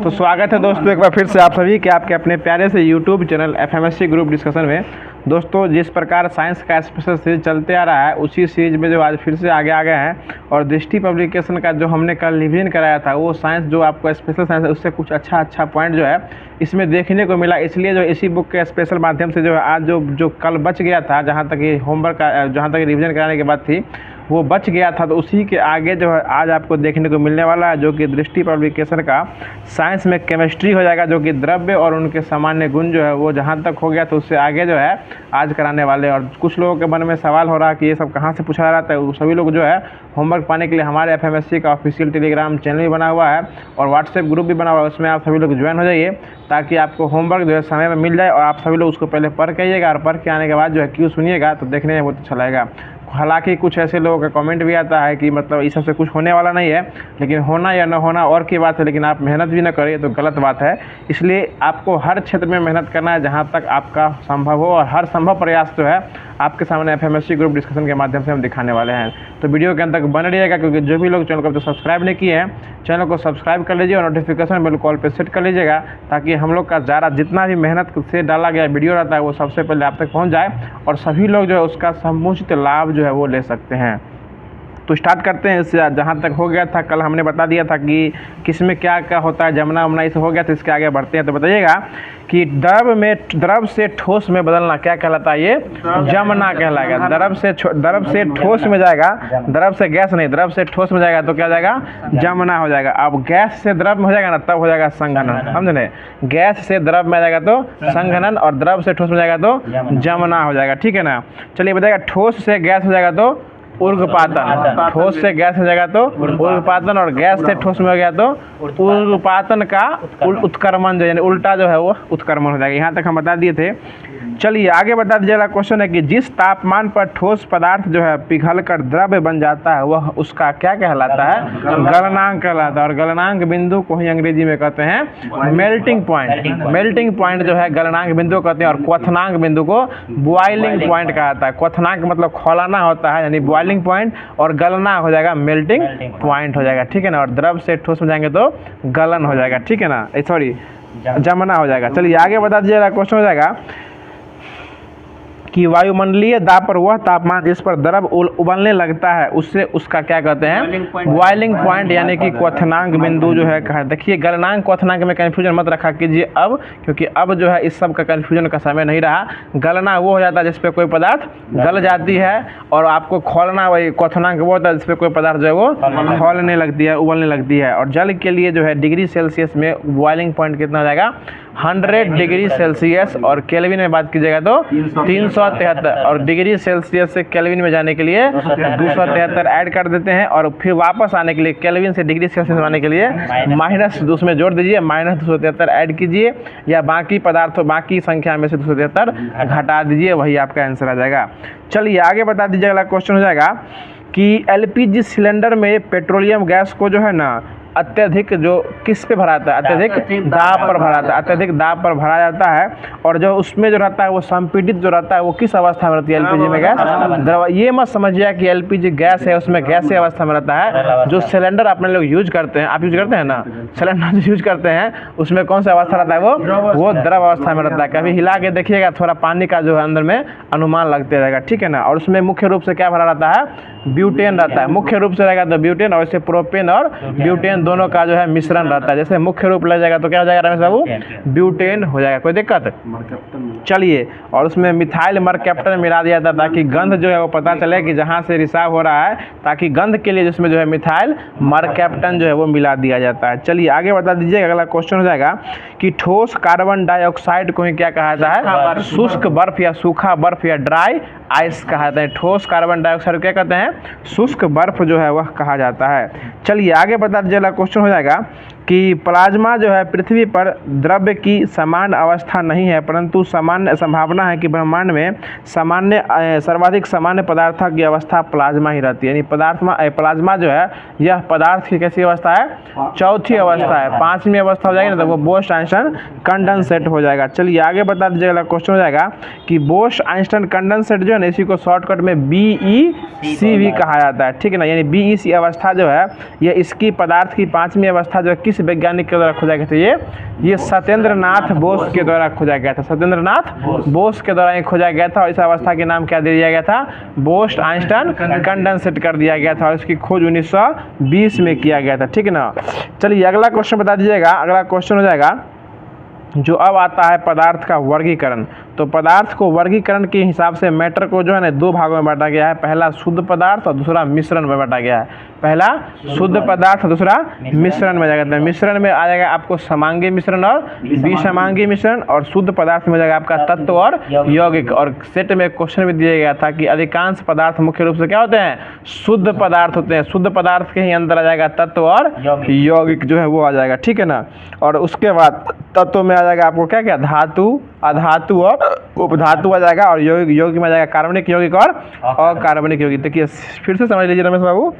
तो स्वागत है दोस्तों एक बार फिर से आप सभी के आपके अपने प्यारे से यूट्यूब चैनल एफएमएससी ग्रुप डिस्कशन में। दोस्तों जिस प्रकार साइंस का स्पेशल सीरीज चलते आ रहा है उसी सीरीज में जो आज फिर से आगे आ गए हैं और दृष्टि पब्लिकेशन का जो हमने कल रिवीजन कराया था वो साइंस जो आपको स्पेशल साइंस है उससे कुछ अच्छा पॉइंट जो है इसमें देखने को मिला। इसलिए जो इसी बुक के स्पेशल माध्यम से जो है आज जो कल बच गया था, जहाँ तक ये होमवर्क का जहाँ तक रिवीजन कराने के बाद थी वो बच गया था, तो उसी के आगे जो है आज आपको देखने को मिलने वाला है, जो कि दृष्टि पब्लिकेशन का साइंस में केमिस्ट्री हो जाएगा, जो कि द्रव्य और उनके सामान्य गुण जो है वो जहाँ तक हो गया तो उससे आगे जो है आज कराने वाले। और कुछ लोगों के मन में सवाल हो रहा है कि ये सब कहाँ से पूछा जा रहा है, वो सभी लोग जो है होमवर्क पाने के लिए हमारे एफएमएससी का ऑफिशियल टेलीग्राम चैनल भी बना हुआ है और व्हाट्सएप ग्रुप भी बना हुआ है, उसमें आप सभी लोग ज्वाइन हो जाइए ताकि आपको होमवर्क जो है समय में मिल जाए और आप सभी लोग उसको पहले पढ़ के आइएगा और पढ़ के आने के बाद जो है क्यों सुनिएगा तो देखने में बहुत अच्छा लगेगा। हालांकि कुछ ऐसे लोगों का कमेंट भी आता है कि मतलब इस सबसे कुछ होने वाला नहीं है, लेकिन होना या न होना और की बात है, लेकिन आप मेहनत भी न करें तो गलत बात है। इसलिए आपको हर क्षेत्र में मेहनत करना है जहां तक आपका संभव हो और हर संभव प्रयास जो है आपके सामने एफएमएससी ग्रुप डिस्कशन के माध्यम से हम दिखाने वाले हैं। तो वीडियो के अंत तक बने रहिएगा, क्योंकि जो भी लोग चैनल को सब्सक्राइब नहीं किए हैं चैनल को सब्सक्राइब कर लीजिए और नोटिफिकेशन बेल कॉल पे सेट कर लीजिएगा ताकि हम लोग का ज़्यादा जितना भी मेहनत से डाला गया वीडियो रहता है वो सबसे पहले आप तक पहुँच जाए और सभी लोग जो है उसका समुचित लाभ जो है वो ले सकते हैं। तो स्टार्ट करते हैं इससे। जहाँ तक हो गया था कल हमने बता दिया था कि किस में क्या क्या होता है, जमना वमना इसे हो गया, तो इसके आगे बढ़ते हैं। तो बताइएगा कि द्रव से ठोस में बदलना क्या कहलाता है, ये जमना कहलाएगा। द्रव से ठोस में जाएगा, द्रव से गैस नहीं, द्रव से ठोस में जाएगा तो क्या हो जाएगा, जमना हो जाएगा। अब गैस से द्रव में हो जाएगा ना तब हो जाएगा संघनन, समझे। गैस से द्रव में आ जाएगा तो संघनन और द्रव से ठोस में जाएगा तो जमना हो जाएगा, ठीक है ना। चलिए बताइएगा ठोस से गैस हो जाएगा तो ऊर्ध्वपातन, ठोस से गैस हो जाएगा तो ऊर्ध्वपातन और गैस से ठोस में हो गया तो ऊर्ध्वपातन का उत्क्रमण जो यानी उल्टा जो है वो उत्क्रमण हो जाएगा। यहाँ तक हम बता दिए थे। चलिए आगे बता दीजिएगा क्वेश्चन है कि जिस तापमान पर ठोस पदार्थ जो है पिघलकर द्रव्य बन जाता है वह उसका क्या कहलाता है, गलनांक कहलाता है। और गलनांक बिंदु को ही अंग्रेजी में कहते हैं मेल्टिंग पॉइंट। मेल्टिंग पॉइंट जो है गलनांक बिंदु कहते हैं और क्वथनांक बिंदु को बॉइलिंग पॉइंट कहा जाता है। क्वथनांक मतलब खौलाना होता है यानी बॉइलिंग पॉइंट और गलना हो जाएगा मेल्टिंग पॉइंट हो जाएगा, ठीक है ना। और द्रव से ठोस में जाएंगे तो गलन हो जाएगा, ठीक है ना, सॉरी जमना हो जाएगा। चलिए आगे बता दीजिएगा क्वेश्चन हो जाएगा कि वायुमंडलीय दाब पर वह तापमान जिस पर द्रव उबलने लगता है उससे उसका क्या कहते हैं, बॉइलिंग पॉइंट यानी कि क्वथनांक बिंदु जो है कहा। देखिए गलनांक क्वथनांक में कन्फ्यूजन मत रखा कीजिए अब, क्योंकि अब जो है इस सब का कन्फ्यूजन का समय नहीं रहा। गलना वो हो जाता है जिस पे कोई पदार्थ गल जाती है और आपको खोलना वही क्वथनांक वो होता है जिस पे कोई पदार्थ जो है वो खोलने लगती है, उबलने लगती है। और जल के लिए जो है डिग्री सेल्सियस में बॉइलिंग पॉइंट कितना हो जाएगा, 100 डिग्री सेल्सियस और केल्विन में बात कीजिएगा तो 373 और डिग्री सेल्सियस से केल्विन में जाने के लिए 273 ऐड कर देते हैं और फिर वापस आने के लिए केल्विन से डिग्री सेल्सियस आने के लिए माइनस उसमें जोड़ दीजिए, -273 ऐड कीजिए या बाकी पदार्थों बाकी संख्या में से 273 घटा दीजिए, वही आपका आंसर आ जाएगा। चलिए आगे बता दीजिए, अगला क्वेश्चन हो जाएगा कि एलपीजी सिलेंडर में पेट्रोलियम गैस को जो है ना अत्यधिक जो किस पे भरा जाता है, अत्यधिक दाब पर भरा जाता है, अत्यधिक दाब पर भरा जाता है और जो उसमें जो रहता है वो संपीड़ित जो रहता है वो किस अवस्था में रहती है एलपीजी में गैस, द्रव। ये मत समझिए कि एलपीजी गैस है उसमें गैसीय अवस्था में रहता है। जो सिलेंडर अपने लोग यूज करते हैं, आप यूज करते हैं ना, सिलेंडर जो यूज करते हैं उसमें कौन सा अवस्था रहता है, वो द्रव अवस्था में रहता है। कभी हिला के देखिएगा थोड़ा पानी का जो है अंदर में अनुमान लगते रहेगा, ठीक है ना। और उसमें मुख्य रूप से क्या भरा रहता है, ब्यूटेन रहता है, मुख्य रूप से रहेगा तो ब्यूटेन और इससे प्रोपेन और ब्यूटेन दोनों का जो है मिश्रण रहता है। जैसे मुख्य रूप लग जाएगा तो क्या हो जाएगा रमेश बाबू, ब्यूटेन हो जाएगा, कोई दिक्कत। चलिए और उसमें मिथाइल मरकैप्टन मिला दिया था ताकि गंध जो है वो पता चले कि जहाँ से रिसाव हो रहा है, ताकि गंध के लिए जिसमें जो है मिथाइल मरकैप्टन जो है वो मिला दिया जाता है। चलिए आगे बता दीजिए, अगला क्वेश्चन हो जाएगा कि ठोस कार्बन डाइऑक्साइड को ही क्या कहा जाता है, शुष्क बर्फ या सूखा बर्फ या ड्राई आइस कहा जाता है। ठोस कार्बन डाइऑक्साइड क्या कहते हैं, शुष्क बर्फ जो है वह कहा जाता है। चलिए आगे बता दीजिए, अगला क्वेश्चन हो जाएगा कि प्लाज्मा जो है पृथ्वी पर द्रव्य की समान अवस्था नहीं है, परंतु सामान्य संभावना है कि ब्रह्मांड में सर्वाधिक सामान्य पदार्थ की अवस्था प्लाज्मा ही रहती है। यानी प्लाज्मा जो है यह पदार्थ की कैसी अवस्था है, चौथी अवस्था है। पांचवी अवस्था हो जाएगी ना तो वो बोस आइंस्टाइन कंडेंसेट हो जाएगा। चलिए आगे बता दीजिए, अगला क्वेश्चन हो जाएगा कि बोस आइंस्टाइन कंडेंसेट जो है ना इसी को शॉर्टकट में BEC भी कहा जाता है, ठीक है ना। यानी BEC अवस्था जो है यह इसकी पदार्थ की पांचवी अवस्था जो है किस किस वैज्ञानिक के द्वारा खोजा गया था? ये सत्येंद्र नाथ बोस के द्वारा खोजा गया था। सत्येंद्र नाथ बोस के द्वारा ये खोजा गया था और इस अवस्था के नाम क्या दे दिया गया था? बोस्ट आइंस्टाइन कंडेंसेट कर दिया गया था और इसकी खोज 1920 में किया गया था। ठीक है ना। चलिए अगला क्वेश्चन बता दीजिएगा। अगला क्वेश्चन हो जाएगा जो अब आता है पदार्थ का वर्गीकरण। तो पदार्थ को वर्गीकरण के हिसाब से मैटर को जो है ना दो भागों में बांटा गया है। पहला शुद्ध पदार्थ और दूसरा मिश्रण में बांटा गया है। पहला शुद्ध पदार्थ और दूसरा मिश्रण में जाएगा। मिश्रण में आ जाएगा आपको समांगी मिश्रण और विसमांगी मिश्रण, और शुद्ध पदार्थ में जाएगा आपका तत्व और यौगिक। और सेट में क्वेश्चन भी दिया गया था कि अधिकांश पदार्थ मुख्य रूप से क्या होते हैं? शुद्ध पदार्थ होते हैं। शुद्ध पदार्थ के ही अंदर आ जाएगा तत्व और यौगिक जो है वो आ जाएगा। ठीक है ना। और उसके बाद तत्व में आ जाएगा आपको क्या क्या? धातु, अधातु और उपधातु आ जाएगा। और यौगिक में आ जाएगा कार्बनिक यौगिक और अकार्बनिक यौगिक। देखिए फिर से समझ लीजिए रमेश बाबू,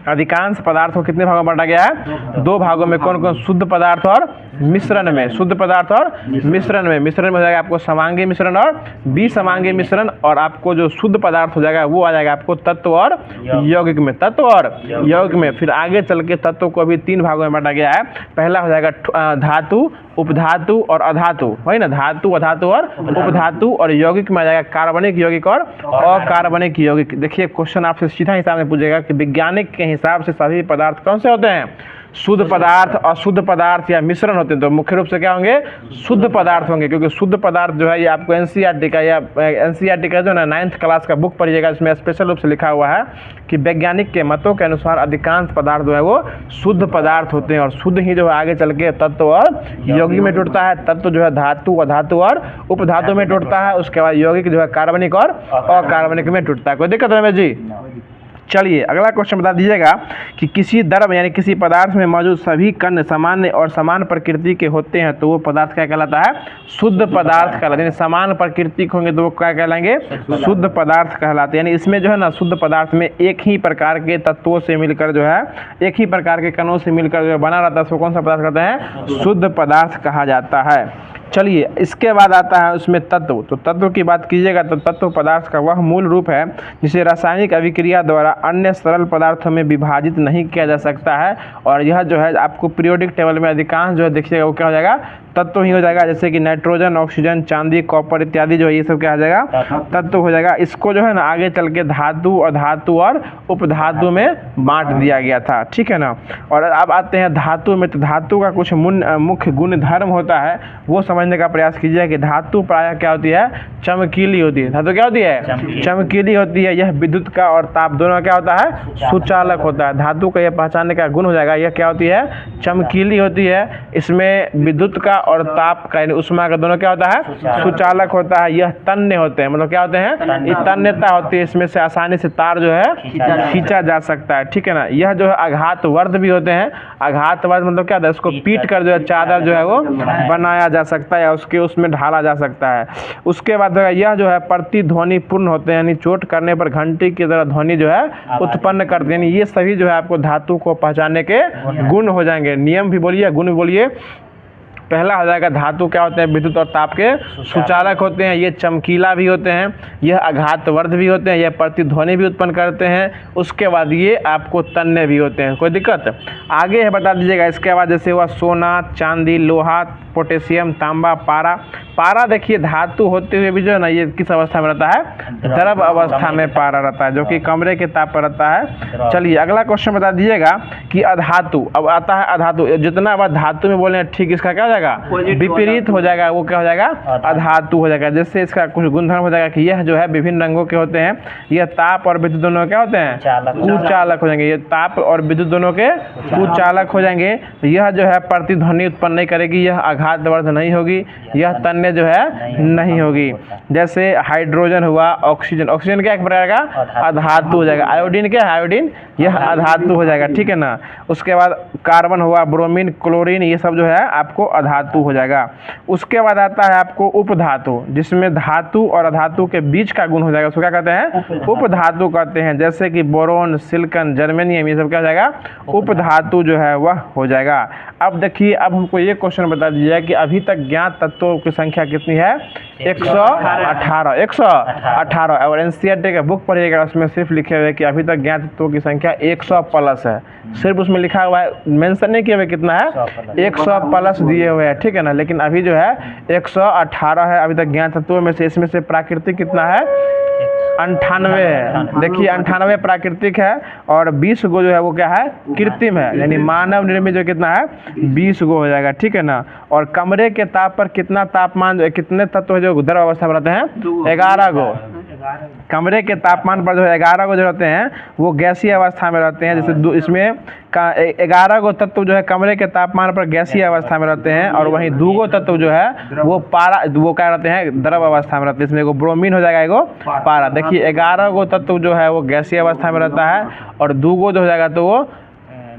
अधिकांश पदार्थ को कितने भागों में बांटा गया है? दो भागों में। कौन कौन? शुद्ध पदार्थ और मिश्रण में। शुद्ध पदार्थ और मिश्रण में। मिश्रण में हो जाएगा आपको समांगी मिश्रण और विसमांगी मिश्रण, और आपको जो शुद्ध पदार्थ हो जाएगा वो आ जाएगा आपको तत्व और यौगिक में। तत्व और यौगिक में। फिर आगे चल के तत्व को अभी तीन भागों में बांटा गया है। पहला हो जाएगा धातु, उपधातु और अधातु, वही ना, धातु, अधातु और उपधातु। और यौगिक में आ जाएगा कार्बनिक यौगिक और अकार्बनिक यौगिक। देखिए क्वेश्चन आपसे सीधा हिसाब में पूछेगा कि वैज्ञानिक के हिसाब से सभी पदार्थ कौन से होते हैं? शुद्ध पदार्थ, अशुद्ध पदार्थ या मिश्रण होते हैं। तो मुख्य रूप से क्या होंगे? शुद्ध पदार्थ होंगे, क्योंकि शुद्ध पदार्थ जो है ये आपको एनसीईआरटी का या एनसीईआरटी का जो है ना 9th क्लास का बुक पढ़िएगा, इसमें स्पेशल रूप से लिखा हुआ है कि वैज्ञानिक के मतों के अनुसार अधिकांश पदार्थ जो है वो शुद्ध पदार्थ होते हैं। और शुद्ध ही जो है आगे चल के तत्व और यौगिक में टूटता है। तत्व जो है धातु, अधातु और उपधातु में टूटता है। उसके बाद यौगिक जो है कार्बनिक और अकार्बनिक में टूटता है। कोई दिक्कत है रमेश जी? चलिए अगला क्वेश्चन बता दीजिएगा कि किसी द्रव यानी किसी पदार्थ में मौजूद सभी कण सामान्य और समान प्रकृति के होते हैं तो वो पदार्थ क्या कहलाता है? शुद्ध पदार्थ कहलाता है। यानी समान प्रकृति के होंगे तो वो क्या कहलाएंगे? शुद्ध पदार्थ कहलाते हैं। यानी इसमें जो है ना शुद्ध पदार्थ में एक ही प्रकार के तत्वों से मिलकर जो है, एक ही प्रकार के कणों से मिलकर जो बना रहता है उसको कौन सा पदार्थ कहते हैं? शुद्ध पदार्थ कहा जाता है। चलिए इसके बाद आता है उसमें तत्व। तो तत्व की बात कीजिएगा तो तत्व पदार्थ का वह मूल रूप है जिसे रासायनिक अभिक्रिया द्वारा अन्य सरल पदार्थों में विभाजित नहीं किया जा सकता है। और यह जो है आपको पीरियोडिक टेबल में अधिकांश जो है देखिएगा वो क्या हो जाएगा? तत्व ही हो जाएगा। जैसे कि नाइट्रोजन, ऑक्सीजन, चांदी, कॉपर इत्यादि जो है ये सब क्या हो जाएगा? तत्व हो जाएगा। इसको जो है ना आगे चल के धातु, अधातु और उपधातु में बांट दिया गया था। ठीक है ना। और अब आते हैं धातु में। तो धातु का कुछ मुख्य गुण धर्म होता है, वो समझने का प्रयास कीजिए कि धातु प्रायः क्या होती है? चमकीली होती है। धातु क्या होती है? चमकीली होती है। यह विद्युत का और ताप दोनों क्या होता है? सुचालक होता है। धातु का यह पहचानने का गुण हो जाएगा, यह क्या होती है? चमकीली होती है। इसमें विद्युत का और ताप का यानी उष्मा का दोनों क्या होता है? सुचालक होता है। यह तन्य होते हैं, मतलब क्या होते हैं? ये तन्यता होती है। इसमें से आसानी से तार जो है खींचा जा सकता है। ठीक है ना। यह जो है आघातवर्ध भी होते हैं। आघातवर्ध मतलब क्या होता है? इसको पीट कर जो है चादर जो है वो बनाया जा सकता है, उसके उसमें ढाला जा सकता है। उसके बाद यह जो है प्रतिध्वनि पूर्ण होते हैं, यानी चोट करने पर घंटी की तरह ध्वनि जो है उत्पन्न करते हैं। ये सभी जो है आपको धातु को पहचानने के गुण हो जाएंगे। नियम भी बोलिए, गुण भी बोलिए। पहला हो जाएगा धातु क्या होते हैं? विद्युत और ताप के सुचालक होते हैं। ये चमकीला भी होते हैं, यह आघातवर्ध भी होते हैं, यह प्रतिध्वनि भी उत्पन्न करते हैं। उसके बाद ये आपको तन्य भी होते हैं। कोई दिक्कत? आगे है बता दीजिएगा। इसके बाद जैसे हुआ सोना, चांदी, लोहा, पोटेशियम, तांबा, पारा। पारा देखिए धातु होते हुए भी जो है ना ये किस अवस्था में रहता है? द्रव अवस्था में पारा रहता है, जो कि कमरे के ताप पर रहता है। चलिए अगला क्वेश्चन बता दीजिएगा कि अधातु। अब आता है अधातु। जितना बार धातु में बोले ठीक इसका क्या हो जाएगा? विपरीत हो जाएगा। वो क्या हो जाएगा? अधातु हो जाएगा। जैसे इसका कुछ गुणधर्म हो जाएगा कि यह जो है विभिन्न रंगों के होते हैं। यह ताप और विद्युत दोनों क्या होते हैं? कुचालक हो जाएंगे। ये ताप और विद्युत दोनों के कुचालक हो जाएंगे। यह जो है प्रतिध्वनि उत्पन्न नहीं करेगी, यह आघातवर्ध नहीं होगी, यह तन्य जो है नहीं होगी। जैसे हाइड्रोजन हुआ, ऑक्सीजन। ऑक्सीजन क्या एक प्रकार का? अधातु हो जाएगा। आयोडीन क्या है? आयोडीन यह अधातु हो जाएगा। ठीक है ना। उसके बाद कार्बन हुआ, ब्रोमीन, क्लोरीन, ये सब जो है आपको अधातु हो जाएगा। उसके बाद आता है आपको उपधातु, जिसमें धातु और अधातु के बीच का गुण हो जाएगा। उसको क्या कहते हैं? उपधातु कहते हैं। जैसे कि बोरोन, सिलिकॉन, जर्मेनियम, ये सब क्या हो जाएगा? उपधातु जो है वह हो जाएगा। अब देखिए, अब हमको ये क्वेश्चन बता दीजिए कि अभी तक ज्ञात तत्वों की संख्या कितनी है? 118 और एनसीईआरटी का बुक पढ़िएगा, उसमें सिर्फ लिखे हुए कि अभी तक ज्ञात तत्वों की संख्या 100 प्लस है। सिर्फ उसमें लिखा हुआ है, मेंशन नहीं किया हुआ कितना है, 100 प्लस दिए हुए हैं, ठीक है ना। लेकिन अभी जो है 118 है अभी तक ज्ञात तत्वों में से। इसमें से प्राकृतिक कितना है, 98 है। देखिए 98 प्राकृतिक है और 20 गो जो है वो क्या है, कृत्रिम है, यानी मानव निर्मित जो कितना है, 20 गो हो जाएगा, ठीक है ना। और कमरे के ताप पर कितना तापमान, कितने तत्व है जो द्रव अवस्था में रहते हैं, 11 गो। कमरे के तापमान पर जो 11 गो जो रहते हैं वो गैसीय अवस्था में रहते हैं। जैसे इसमें 11 गो तत्व जो है कमरे के तापमान पर गैसीय अवस्था में रहते हैं, और वहीं 2 गो तत्व जो है वो वो क्या रहते हैं, द्रव अवस्था में रहते हैं। इसमें एगो ब्रोमीन हो जाएगा, एगो पारा। देखिए 11 गो तत्व जो है वो गैसीय अवस्था में रहता है, और 2 गो जो हो जाएगा तो वो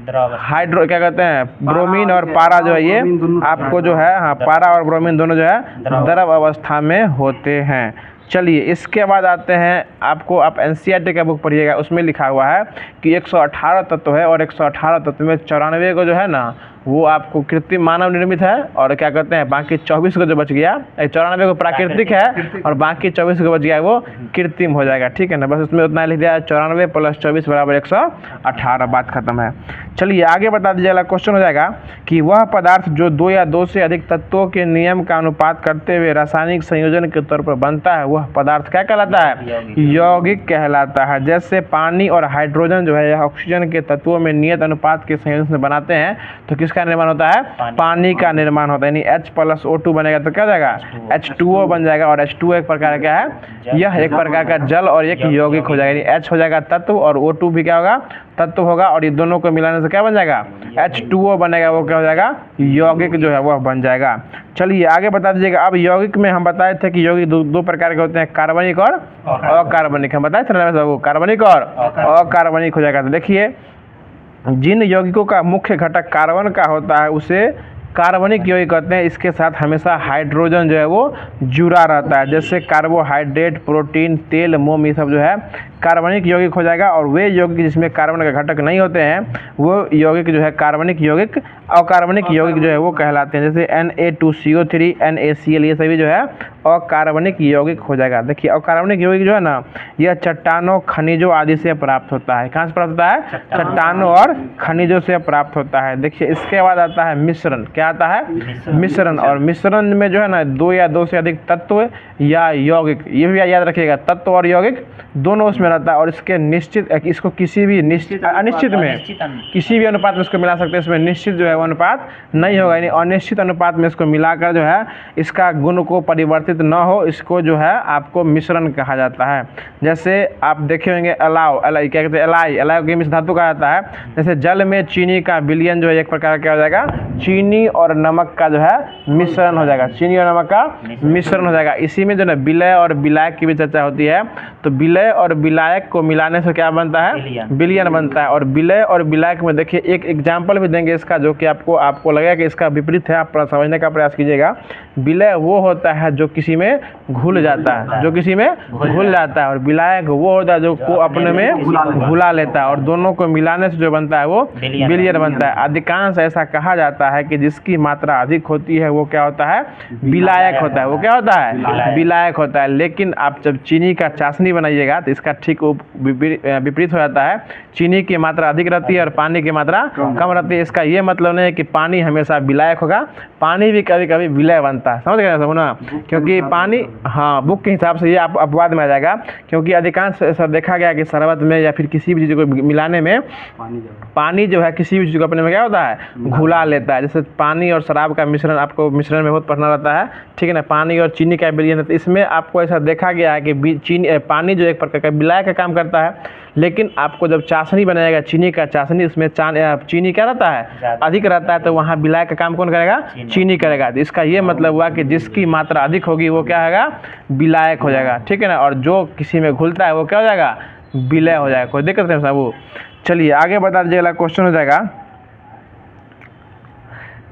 हाइड्रो क्या कहते हैं, ब्रोमीन और पारा जो है ये आपको जो है, हाँ, पारा और ब्रोमीन दोनों जो है द्रव अवस्था में होते हैं। चलिए इसके बाद आते हैं, आपको आप एनसीईआरटी का बुक पढ़िएगा, उसमें लिखा हुआ है कि 118 तत्व है और 118 तत्व में 94 को जो है ना वो आपको कृत्रिम मानव निर्मित है, और क्या कहते हैं बाकी 24 को जो बच गया, 94 को प्राकृतिक है और बाकी 24 को बच गया वो कृत्रिम हो जाएगा, ठीक है ना। बस उसमें उतना लिख दिया, 94 + 24 = 118, बात खत्म है। चलिए आगे बता दीजिए, अगला क्वेश्चन हो जाएगा कि वह पदार्थ जो 2 या 2 से अधिक तत्वों के नियम का अनुपात करते हुए रासायनिक संयोजन के तौर पर बनता है, वह पदार्थ क्या कहलाता है, यौगिक कहलाता है। जैसे पानी और हाइड्रोजन जो है ऑक्सीजन के तत्वों में नियत अनुपात के संयोजन से बनाते हैं तो किसका निर्माण होता है, पानी का निर्माण होता है, यानी H + O2 बनेगा तो क्या हो जाएगा, H2O बन जाएगा। और H2O एक प्रकार का क्या है, यह एक प्रकार का जल और एक यौगिक हो जाएगा, यानी H हो जाएगा तत्व और O2 भी क्या होगा, तत्व होगा, और ये दोनों को मिलाने से क्या बन जाएगा, H2O बनेगा, वो क्या हो जाएगा, यौगिक जो है वह बन जाएगा। चलिए आगे बता दीजिएगा। अब यौगिक में हम बताए थे कि यौगिक दो प्रकार के होते हैं, कार्बनिक और अकार्बनिक। हम बताए थे ना वो कार्बनिक और अकार्बनिक हो जाएगा। तो देखिए जिन यौगिकों का मुख्य घटक कार्बन का होता है उसे कार्बनिक यौगिक कहते हैं। इसके साथ हमेशा हाइड्रोजन जो है वो जुड़ा रहता है। जैसे कार्बोहाइड्रेट, प्रोटीन, तेल, मोम, ये सब जो है कार्बनिक यौगिक हो जाएगा। और वे यौगिक जिसमें कार्बन का घटक नहीं होते हैं वो यौगिक जो है कार्बनिक यौगिक, अकार्बनिक यौगिक जो है वो कहलाते हैं। जैसे Na2CO3, NaCl, ये सभी जो है अकार्बनिक यौगिक हो जाएगा। देखिए अकार्बनिक यौगिक जो है ना, यह चट्टानों, खनिजों आदि से प्राप्त होता है। कहाँ से प्राप्त होता है, चट्टानों और खनिजों से प्राप्त होता है। देखिए इसके बाद आता है मिश्रण। क्या आता है, मिश्रण। और मिश्रण में जो है ना 2 या 2 से अधिक तत्व या यौगिक, ये भी याद रखिएगा, तत्व और यौगिक दोनों उसमें रहता है। और इसके निश्चित, इसको किसी भी निश्चित, अनिश्चित में किसी भी अनुपात में इसको मिला सकते हैं। इसमें निश्चित जो है वो अनुपात नहीं होगा, यानी अनिश्चित अनुपात में इसको मिलाकर जो है इसका गुण को परिवर्तित न हो, इसको जो है आपको मिश्रण कहा जाता है। जैसे आप देखे होंगे अलाव, क्या कहते हैं, एलाई को मिश्र धातु कहा जाता है। जैसे जल में चीनी का विलयन जो है एक प्रकार क्या हो जाएगा, चीनी और नमक का जो है मिश्रण हो जाएगा, चीनी और नमक का मिश्रण हो जाएगा। इसी में जो है विलय और विलायक की भी चर्चा होती है। तो विलय और विलायक को मिलाने से क्या बनता है, विलयन बनता है। और विलय और विलायक में देखिए एक एग्जाम्पल भी देंगे इसका, जो कि आपको लगेगा कि इसका विपरीत है, आप समझने का प्रयास कीजिएगा। विलय वो होता है जो किसी में घुल जाता है, जो किसी में घुल जाता है, और विलायक वो होता है जो को अपने में घुला लेता है। और दोनों को मिलाने से जो बनता है वो विलयन बनता है। अधिकांश ऐसा कहा जाता है कि जिसकी मात्रा अधिक होती है वो क्या होता है, विलायक होता है। वो क्या होता है, विलायक होता है। लेकिन आप जब चीनी का चाशनी बनाइएगा तो इसका ठीक विपरीत हो जाता है। चीनी की मात्रा अधिक रहती है और पानी की मात्रा कम रहती है। इसका ये मतलब नहीं है कि पानी हमेशा विलायक होगा, पानी भी कभी कभी विलय बनता है। समझ गए ना, क्योंकि पानी, हाँ, बुक के हिसाब से ये आप अपवाद में आ जाएगा। क्योंकि अधिकांश ऐसा देखा गया कि शरबत में या फिर किसी भी चीज़ को मिलाने में पानी जो है किसी भी चीज़ को अपने में क्या होता है, घुला लेता है। जैसे पानी और शराब का मिश्रण, आपको मिश्रण में बहुत पढ़ना रहता है, ठीक है ना। पानी और चीनी का विलयन, तो इसमें आपको ऐसा देखा गया है कि पानी जो एक प्रकार का विलायक का काम करता है। लेकिन आपको जब चाशनी बनाएगा चीनी का चाशनी, उसमें चीनी क्या रहता है, अधिक रहता है, तो वहाँ विलायक का काम कौन करेगा, चीनी करेगा। तो इसका ये मतलब हुआ कि जिसकी मात्रा अधिक होगी वो क्या होगा, विलायक हो जाएगा, ठीक है ना। और जो किसी में घुलता है वो क्या हो जाएगा, विलय हो जाएगा। कोई दिक्कत नहीं साहब। चलिए आगे बता दीजिए, अगला क्वेश्चन हो जाएगा।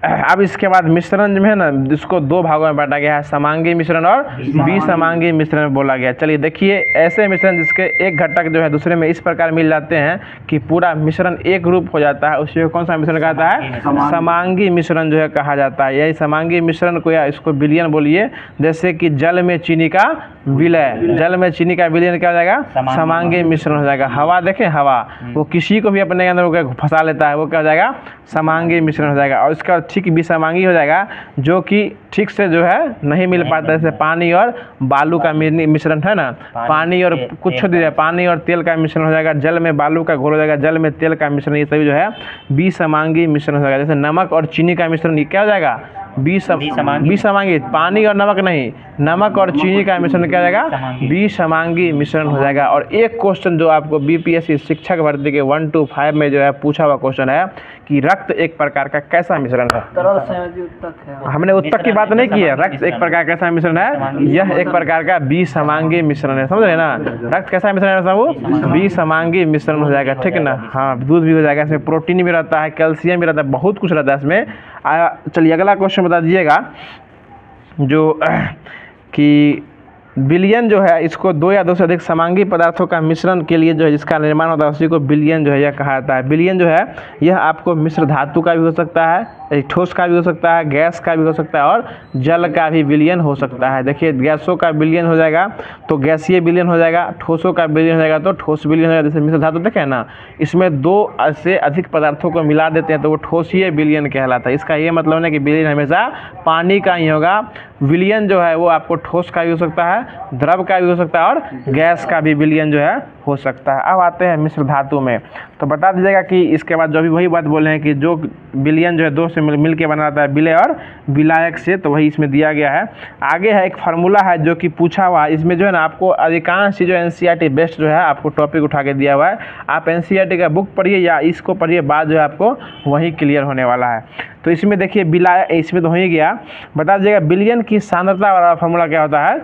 अब इसके बाद मिश्रण जो है ना, इसको दो भागों में बांटा गया है, समांगी मिश्रण और विसमांगी मिश्रण बोला गया। चलिए देखिए, ऐसे मिश्रण जिसके एक घटक जो है दूसरे में इस प्रकार मिल जाते हैं कि पूरा मिश्रण एक रूप हो जाता है, उसी को कौन सा मिश्रण कहता है? समांगी मिश्रण जो है कहा जाता है। यही समांगी मिश्रण को, या इसको विलयन बोलिए। जैसे कि जल में चीनी का विलय, जल में चीनी का विलयन क्या हो जाएगा? समांगी मिश्रण हो जाएगा। हवा देखें, हवा वो किसी को भी अपने अंदर फंसा लेता है, वो क्या हो जाएगा? समांगी मिश्रण हो जाएगा। और इसका ठीक विसमांगी हो जाएगा, जो कि ठीक से जो है नहीं मिल पाता। जैसे पानी और बालू का मिश्रण है ना, पानी और कुछ पानी और तेल का मिश्रण हो जाएगा, जल में बालू का घोल हो जाएगा, जल में तेल का मिश्रण, ये सभी जो है विसमांगी मिश्रण हो जाएगा। जैसे नमक और चीनी का मिश्रण, ये क्या हो जाएगा? विसमांगी। पानी और नमक नहीं, नमक और चीनी का मिश्रण क्या हो जाएगा? विसमांगी मिश्रण हो जाएगा। और एक क्वेश्चन जो आपको बीपीएससी शिक्षक भर्ती के 1 to 5 में जो है पूछा हुआ क्वेश्चन है कि रक्त एक प्रकार का कैसा मिश्रण है? तरल संयोजी उत्तक है। हमने उत्तक की बात नहीं की है। रक्त एक प्रकार का कैसा मिश्रण है? यह एक प्रकार का विसमांगी मिश्रण है। समझ रहे ना? रक्त कैसा मिश्रण है? सब विसमांगी मिश्रण हो जाएगा, ठीक है ना? हाँ, दूध भी हो जाएगा, इसमें प्रोटीन भी रहता है, कैल्शियम भी रहता है, बहुत कुछ रहता है इसमें। चलिए अगला क्वेश्चन बता दीजिएगा, जो कि विलयन जो है, इसको दो या दो से अधिक समांगी पदार्थों का मिश्रण के लिए जो है जिसका निर्माण होता है उसी को विलयन जो है यह कहा जाता है। विलयन जो है यह आपको मिश्र धातु का भी हो सकता है, ठोस का भी हो सकता है, गैस का भी हो सकता है, और जल का भी विलयन हो सकता है। देखिए, गैसों का विलयन हो जाएगा तो गैसीय विलयन हो जाएगा, ठोसों का विलयन हो जाएगा तो ठोस विलयन हो जाएगा। जैसे मिश्र धातु देखें ना, इसमें दो से अधिक पदार्थों को मिला देते हैं तो वो ठोसीय विलयन कहलाता है। इसका ये मतलब है कि विलयन हमेशा पानी का ही होगा। विलयन जो है वो आपको ठोस का भी हो सकता है, द्रव का भी हो सकता है, और गैस का भी विलयन जो है हो सकता है। अब आते हैं मिश्र धातु में, तो बता दीजिएगा कि इसके बाद जो भी वही बात बोले हैं कि जो विलयन जो है दो से मिल के बनाता है, विलय और विलायक से, तो वही इसमें दिया गया है। आगे है एक फार्मूला है जो कि पूछा हुआ है। इसमें जो है ना आपको अधिकांश जो एनसीईआरटी बेस्ट जो है आपको टॉपिक उठा के दिया हुआ है। आप एनसीईआरटी का बुक पढ़िए या इसको पढ़िए, बाद जो है आपको वही क्लियर होने वाला है। तो इसमें देखिए विलायक, इसमें तो हो ही गया। बता दीजिएगा विलयन की सांद्रता वाला फार्मूला क्या होता है?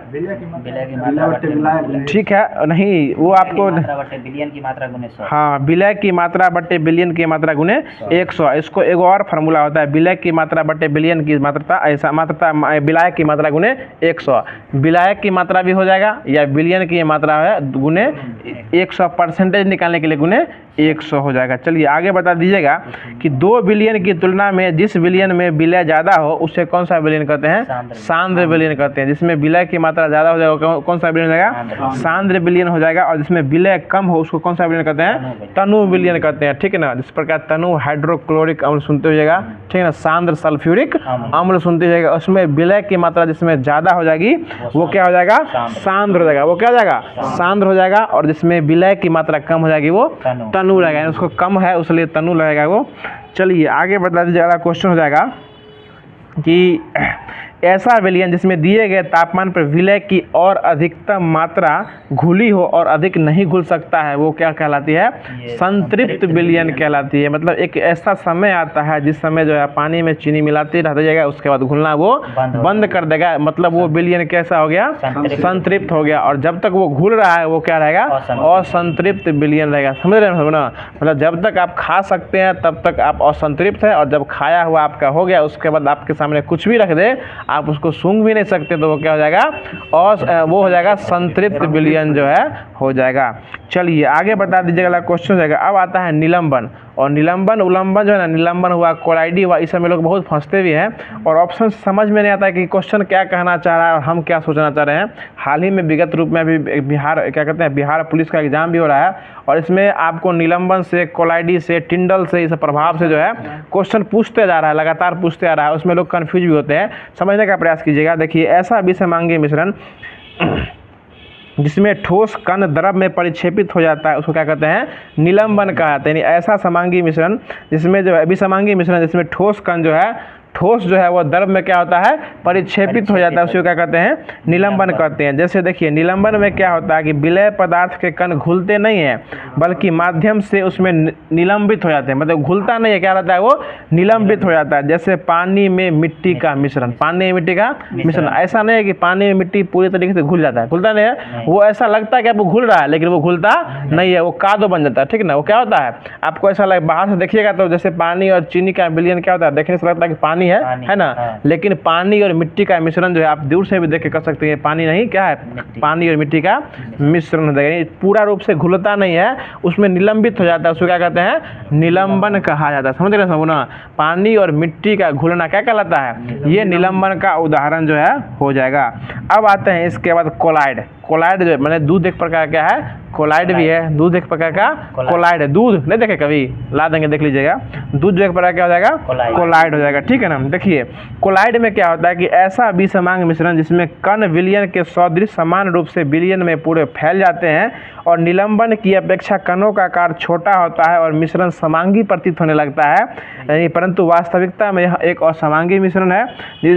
ठीक है, नहीं वो आपको विलयन की मात्रा गुने 100। हाँ, विलय की मात्रा बटे विलयन की मात्रा गुने 100। इसको एक और फार्मूला होता है, विलय की मात्रा बटे विलयन की मात्रा, ऐसा मात्रा विलायक की मात्रा गुने 100। विलायक की मात्रा भी हो जाएगा, या विलयन की मात्रा है गुने 100, परसेंटेज निकालने के लिए गुने 100 हो जाएगा। चलिए आगे बता दीजिएगा कि दो विलयन की तुलना में जिस विलयन में विलय ज़्यादा हो उसे कौन सा विलयन कहते हैं? सांद्र विलयन कहते हैं। जिसमें विलय की मात्रा ज़्यादा हो जाएगा कौन सा विलयन हो जाएगा? सांद्र विलयन हो जाएगा। और जिसमें विलय कम हो उसको कौन सा विलयन कहते हैं? तनु विलयन कहते हैं, ठीक है ना? जिस प्रकार तनु हाइड्रोक्लोरिक अम्ल सुनते होइएगा, ठीक है ना? सांद्र सल्फ्यूरिक अम्ल सुनते होइएगा, उसमें विलय की मात्रा जिसमें ज़्यादा हो जाएगी वो क्या हो जाएगा? सांद्र हो जाएगा। वो क्या हो जाएगा? सांद्र हो जाएगा। और जिसमें विलय की मात्रा कम हो जाएगी वो तनु रहेगा। उसको कम है उसलिए तनु लगेगा वो। चलिए आगे बता दीजिए, अगला क्वेश्चन हो जाएगा कि ऐसा विलयन जिसमें दिए गए तापमान पर विलय की और अधिकतम मात्रा घुली हो और अधिक नहीं घुल सकता है, वो क्या कहलाती है? संतृप्त विलयन कहलाती है। मतलब एक ऐसा समय आता है जिस समय जो है पानी में चीनी मिलाते रह जाएगा, उसके बाद घुलना वो बंद कर देगा। मतलब वो विलयन कैसा हो गया? संतृप्त हो गया। और जब तक वो घुल रहा है वो क्या रहेगा? असंतृप्त विलयन रहेगा। समझ रहे हैं ना? मतलब जब तक आप खा सकते हैं तब तक आप असंतृप्त है, और जब खाया हुआ आपका हो गया उसके बाद आपके सामने कुछ भी रख दे आप उसको सूंघ भी नहीं सकते, तो वो क्या हो जाएगा? और वो हो जाएगा संतृप्त विलयन जो है हो जाएगा। चलिए आगे बता दीजिएगा, अगला क्वेश्चन हो जाएगा। अब आता है निलंबन। और निलंबन उल्लंबन जो है ना, निलंबन हुआ, कोलाइडी हुआ, इस सब में लोग बहुत फंसते भी हैं और ऑप्शन समझ में नहीं आता है कि क्वेश्चन क्या कहना चाह रहा है और हम क्या सोचना चाह रहे हैं। हाल ही में विगत रूप में अभी बिहार क्या कहते हैं बिहार पुलिस का एग्जाम भी हो रहा है, और इसमें आपको निलंबन से, कोलाइडी से, टिंडल से, इस प्रभाव से जो है क्वेश्चन पूछते जा रहा है, लगातार पूछते आ रहा है। उसमें लोग कन्फ्यूज भी होते हैं, समझने का प्रयास कीजिएगा। देखिए, ऐसा विषमांगी मिश्रण जिसमें ठोस कण द्रव में परिक्षेपित हो जाता है उसको क्या कहते हैं? निलंबन कहते हैं। ऐसा समांगी मिश्रण जिसमें जो है विषमांगी मिश्रण जिसमें ठोस कण जो है, ठोस जो है वो द्रव में क्या होता है? परिक्षेपित हो जाता है, उसको क्या कहते हैं? निलंबन कहते हैं। जैसे देखिए, निलंबन में क्या होता है कि विलय पदार्थ के कण घुलते नहीं हैं बल्कि माध्यम से उसमें निलंबित हो जाते हैं। मतलब घुलता नहीं है, क्या रहता है? वो निलंबित हो जाता है। जैसे पानी में मिट्टी का मिश्रण, पानी में मिट्टी का मिश्रण। ऐसा नहीं है कि पानी में मिट्टी पूरी तरीके से घुल जाता है, घुलता नहीं है। वो ऐसा लगता है कि आपको घुल रहा है लेकिन वो घुलता नहीं है, वो कादो बन जाता है, ठीक ना? वो क्या होता है? आपको ऐसा लगे बाहर से देखिएगा तो जैसे पानी और चीनी का विलयन क्या होता है, देखने से लगता है कि पानी पानी है ना। हाँ। लेकिन पानी और मिट्टी का मिश्रण जो है आप दूर से भी देख के कर सकते हैं, पानी नहीं क्या है, मिट्टी। पानी और मिट्टी का मिश्रण हो जाएगा। ये पूरा रूप से घुलता नहीं है, उसमें निलंबित हो जाता है, उसको क्या कहते हैं, निलंबन कहा जाता है। समझ रहे हैं ना, पानी और मिट्टी का घुलना क्या कहलाता है, ये निलंबन का उदाहरण जो है हो जाएगा। अब आते हैं इसके बाद कोलाइड। कोलाइड जो है मैंने दूध एक प्रकार का है, कोलाइड भी है, दूध एक प्रकार का कोलाइड है। दूध नहीं देखे कभी, ला देंगे देख लीजिएगा। दूध जो एक प्रकार क्या हो जाएगा, कोलाइड हो जाएगा, ठीक है ना। देखिए कोलाइड में क्या होता है कि ऐसा विषमांग मिश्रण जिसमें कण विलयन के सदृश समान रूप से विलयन में पूरे फैल जाते हैं और निलंबन की अपेक्षा कणों का आकार छोटा होता है और मिश्रण समांगी प्रतीत होने लगता है, यानी परंतु वास्तविकता में यह एक असमांगी मिश्रण है।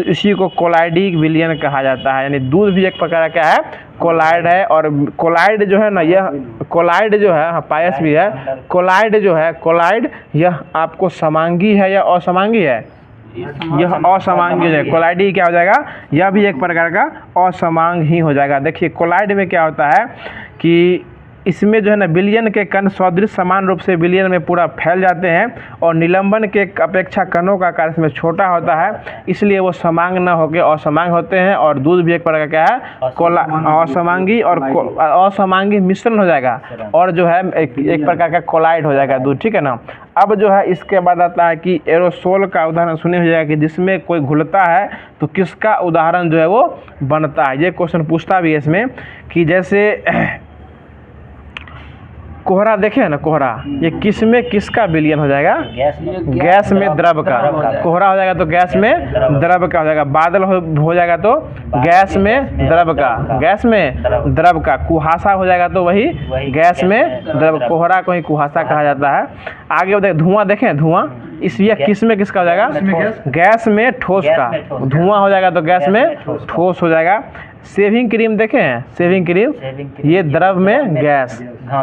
इसी को कोलाइडिक विलयन कहा जाता है। यानी दूध भी एक प्रकार का है, कोलाइड है। और कोलाइड जो है ना, यह कोलाइड जो है, हाँ पायस भी है, कोलाइड जो है, कोलाइड यह आपको समांगी है या असमांगी है, यह असमांगी है। कोलाइडी क्या हो जाएगा, यह भी एक प्रकार का असमांग ही हो जाएगा। देखिए कोलाइड में क्या होता है कि इसमें जो है ना विलयन के कण सदृश समान रूप से विलयन में पूरा फैल जाते हैं और निलंबन के अपेक्षा कणों का आकार इसमें छोटा होता है, इसलिए वो समांग न होकर असमांग होते हैं। और दूध भी एक प्रकार का क्या है, असमांगी और असमांगी मिश्रण हो जाएगा और जो है एक प्रकार का कोलाइड हो जाएगा दूध, ठीक है ना। अब जो है इसके बाद आता है कि एरोसोल का उदाहरण सुने हो जाएगा कि जिसमें कोई घुलता है तो किसका उदाहरण जो है वो बनता है। ये क्वेश्चन पूछता भी है इसमें कि जैसे कोहरा देखे है ना, कोहरा ये किस में किसका विलयन हो जाएगा, गैस में द्रव का। कोहरा हो जाएगा तो गैस में द्रव का हो जाएगा। बादल हो जाएगा तो गैस में द्रव का, गैस में द्रव का। कुहासा हो जाएगा तो वही गैस में द्रव, कोहरा को ही कुहासा कहा जाता है। आगे देख धुआं देखें, धुआं इस ये किस में किसका हो जाएगा, गैस में ठोस का। धुआं हो जाएगा तो गैस में ठोस हो जाएगा। सेविंग क्रीम देखे हैं, सेविंग क्रीम ये द्रव में गैस,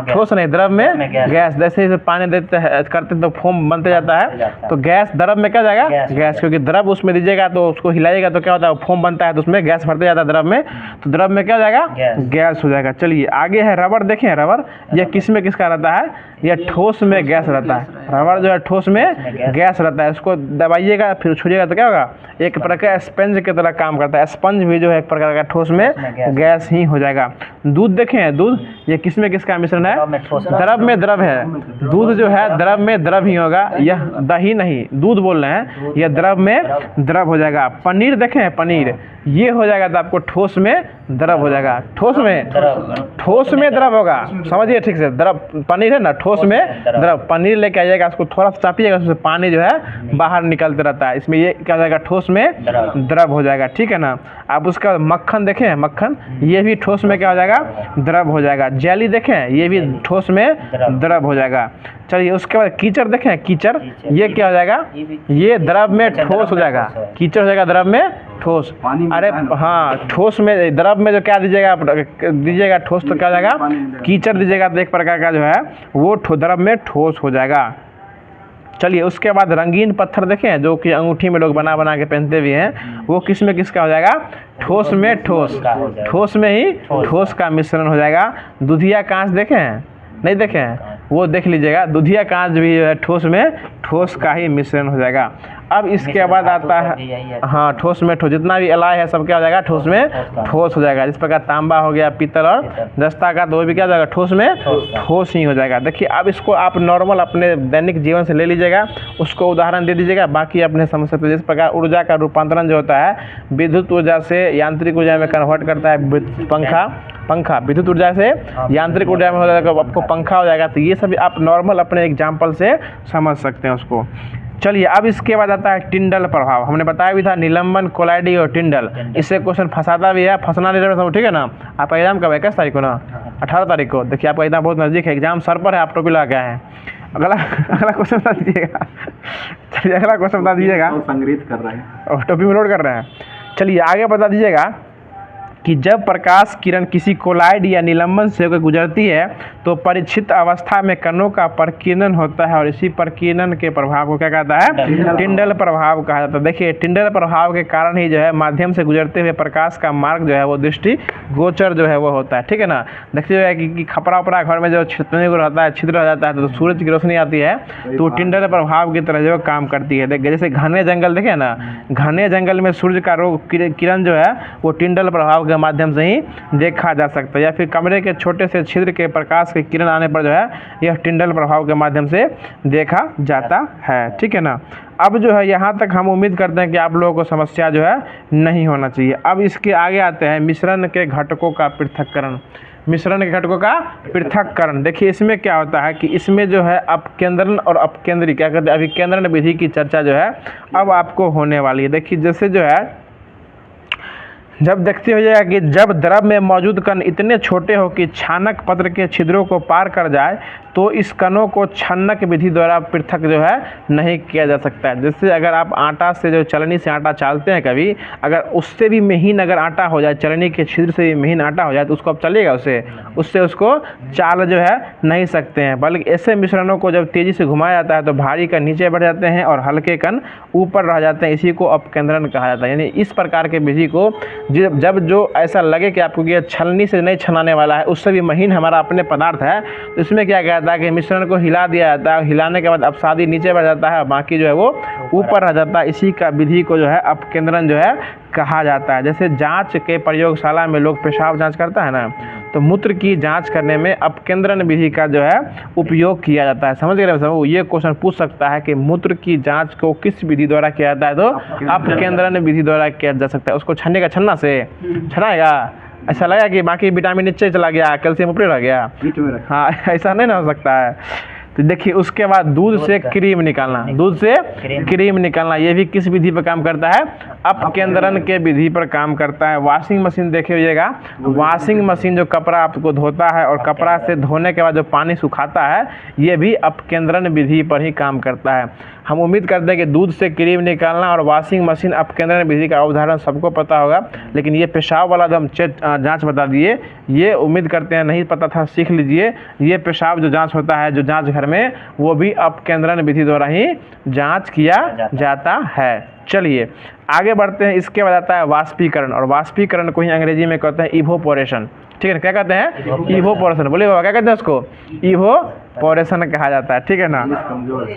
ठोस नहीं द्रव में गैस। जैसे पानी देते हैं करते तो फोम बनते जाता है, तो गैस द्रव में क्या जाएगा, गैस, क्योंकि द्रव उसमें दीजिएगा तो उसको हिलाइएगा तो क्या होता है, फोम बनता है तो उसमें गैस भरते जाता है द्रव में, तो द्रव में क्या हो जाएगा, गैस हो जाएगा। चलिए आगे है रबर देखें, रबर यह किस में किसका रहता है, यह ठोस में गैस रहता है। रबर जो है ठोस में गैस रहता है। इसको दबाइएगा फिर छूजिएगा तो क्या होगा, एक प्रकार का स्पंज की तरह काम करता है। स्पंज भी जो है एक प्रकार का ठोस में गैस ही हो जाएगा। दूध देखें, दूध ये किस में किसका मिश्रण है, द्रव में द्रव है। दूध जो है द्रव में द्रव ही होगा, यह दही नहीं दूध बोल रहे हैं, यह द्रव में द्रव हो जाएगा। पनीर देखें, पनीर ये हो जाएगा तो आपको ठोस में द्रव हो जाएगा। ठोस में द्रव होगा, समझिए ठीक से। द्रव पनीर है ना, ठोस में द्रव। पनीर लेके आइएगा, उसको थोड़ा सा चापिएगा, उसमें पानी जो है बाहर निकलते रहता है, इसमें ये क्या हो जाएगा, ठोस में द्रव हो जाएगा, ठीक है ना। अब उसका मक्खन देखें, मक्खन ये भी ठोस में क्या हो जाएगा, द्रव हो जाएगा। जेली देखें, ये भी ठोस में द्रव हो जाएगा। चलिए उसके बाद कीचड़ देखें, कीचड़ ये क्या हो जाएगा, ये द्रव में ठोस हो जाएगा। कीचड़ हो जाएगा द्रव में ठोस। अरे हाँ, ठोस में द्रव में जो क्या दीजिएगा, दीजिएगा ठोस तो क्या हो जाएगा, कीचड़ दीजिएगा तो एक प्रकार का जो है वो द्रव में ठोस हो जाएगा। चलिए उसके बाद रंगीन पत्थर देखें, जो कि अंगूठी में लोग बना बना के पहनते भी हैं, वो किस में किसका हो जाएगा, ठोस में ठोस, ठोस में ही ठोस का मिश्रण हो जाएगा। दुधिया कांच देखें, नहीं देखें, वो देख लीजिएगा। दुधिया कांच भी जो है ठोस में ठोस का ही मिश्रण हो जाएगा। अब इसके बाद आता है, हाँ ठोस में ठोस, जितना भी एलाय है सब क्या हो जाएगा, ठोस में ठोस हो जाएगा। जिस प्रकार तांबा हो गया, पीतल और दस्ता का, तो वो भी क्या हो जाएगा, ठोस में ठोस ही हो जाएगा। देखिए अब इसको आप नॉर्मल अपने दैनिक जीवन से ले लीजिएगा, उसको उदाहरण दे दीजिएगा, बाकी अपने समझ सकते। जिस प्रकार ऊर्जा का रूपांतरण जो होता है विद्युत ऊर्जा से यांत्रिक ऊर्जा में कन्वर्ट करता है पंखा विद्युत ऊर्जा से यांत्रिक ऊर्जा में हो जाएगा, आपको पंखा हो जाएगा। तो ये सभी आप नॉर्मल अपने एग्जाम्पल से समझ सकते हैं उसको। चलिए अब इसके बाद आता है टिंडल प्रभाव। हमने बताया भी था निलंबन, कोलाइडी और टिंडल। इससे क्वेश्चन फंसाता भी है, फंसना नहीं रहता, ठीक है ना। आपका एग्जाम कब है, 21 तारीख को ना, 18 तारीख को। देखिए आपका एग्जाम बहुत नज़दीक है, एग्जाम सर पर है, आप टोपी लगा के आए हैं। अगला क्वेश्चन बता दीजिएगा। चलिए अगला क्वेश्चन बता दीजिएगा, संग्रहित कर रहे हैं और टोपी में लोड कर रहे हैं। चलिए आगे बता दीजिएगा कि जब प्रकाश किरण किसी कोलाइड या निलंबन से होकर गुजरती है तो परिचित अवस्था में कणों का प्रकीर्णन होता है और इसी प्रकीर्णन के प्रभाव को क्या कहता है? टिंडल प्रभाव कहा जाता है। देखिए टिंडल प्रभाव के कारण ही जो है माध्यम से गुजरते हुए प्रकाश का मार्ग जो है वो दृष्टि गोचर जो है वो होता है, ठीक है ना। देखिए है कि खपरा उपरा घर में जो छिद्र रहता है, छिद्र रह जाता है तो सूरज की रोशनी आती है तो टिंडल प्रभाव की तरह जो काम करती है। देखिए जैसे घने जंगल देखे ना, घने जंगल में सूर्य का किरण जो है वो टिंडल प्रभाव के माध्यम से ही देखा जा सकता है, या फिर कमरे के छोटे से छिद्र के प्रकाश के किरण आने पर जो है यह टिंडल प्रभाव के माध्यम से देखा जाता है, ठीक है ना। अब जो है यहाँ तक हम उम्मीद करते हैं कि आप लोगों को समस्या जो है नहीं होना चाहिए। अब इसके आगे आते हैं मिश्रण के घटकों का पृथक्करण। मिश्रण के घटकों का पृथक्करण, देखिए इसमें क्या होता है कि इसमें जो है अपकेंद्रण और अपकेंद्री क्या कहते हैं, अभिकेंद्रण विधि की चर्चा जो है अब आपको होने वाली है। देखिए जैसे जो है जब देखते हो जाएगा कि जब द्रव में मौजूद कण इतने छोटे हो कि छानक पत्र के छिद्रों को पार कर जाए तो इस कणों को छन्नक विधि द्वारा पृथक जो है नहीं किया जा सकता है। जैसे अगर आप आटा से जो चलनी से आटा चालते हैं कभी, अगर उससे भी महीन अगर आटा हो जाए, चलनी के छिद्र से भी महीन आटा हो जाए तो उसको अब चलेगा, उससे उसको चाल जो है नहीं सकते हैं। बल्कि ऐसे मिश्रणों को जब तेज़ी से घुमाया जाता है तो भारी कण नीचे बढ़ जाते हैं और हल्के कण ऊपर रह जाते हैं, इसी को अपकेंद्रण कहा जाता है। यानी इस प्रकार के विधि को जब जो ऐसा लगे कि आपको ये छलनी से नहीं छनाने वाला है, उससे भी महीन हमारा अपने पदार्थ है, तो इसमें क्या कहता है कि मिश्रण को हिला दिया जाता है, हिलाने के बाद अपसादी नीचे बढ़ जाता है, बाकी जो है वो ऊपर रह जाता है। इसी का विधि को जो है अपकेंद्रण जो है कहा जाता है। जैसे जांच के प्रयोगशाला में लोग पेशाब जांच करता है ना, तो मूत्र की जांच करने में अपकेंद्रण विधि का जो है उपयोग किया जाता है। समझ गए सब? ये क्वेश्चन पूछ सकता है कि मूत्र की जांच को किस विधि द्वारा किया जाता है, तो अपकेंद्रण विधि द्वारा किया जा सकता है। उसको छन्ने का छन्ना से छनाएगा, ऐसा लगा कि बाकी विटामिन नीचे चला गया, कैल्शियम ऊपर रह गया, हाँ ऐसा नहीं ना हो सकता है। तो देखिए उसके बाद दूध से क्रीम निकालना, दूध से क्रीम निकालना, ये भी किस विधि पर काम करता है? अपकेंद्रण के विधि पर काम करता है। वॉशिंग मशीन देखे होइएगा, वॉशिंग मशीन जो कपड़ा आपको धोता है और कपड़ा से धोने के बाद जो पानी सुखाता है, ये भी अपकेंद्रण विधि पर ही काम करता है। हम उम्मीद करते हैं कि दूध से क्रीम निकालना और वॉशिंग मशीन अपकेंद्रण विधि का उदाहरण सबको पता होगा, लेकिन ये पेशाब वाला जो हम जांच बता दिए, ये उम्मीद करते हैं नहीं पता था, सीख लीजिए। ये पेशाब जो जांच होता है, जो जांच घर में, वो भी अपकेंद्रण विधि द्वारा ही जांच किया जाता है। चलिए आगे बढ़ते हैं। इसके बाद आता है वाष्पीकरण, और वाष्पीकरण को ही अंग्रेजी में कहते हैं इवोपोरेशन, ठीक है ना। क्या कहते हैं? इवोपोरेशन। बोलिए बाबा क्या कहते हैं उसको? इवोपोरेशन कहा जाता है, ठीक है ना।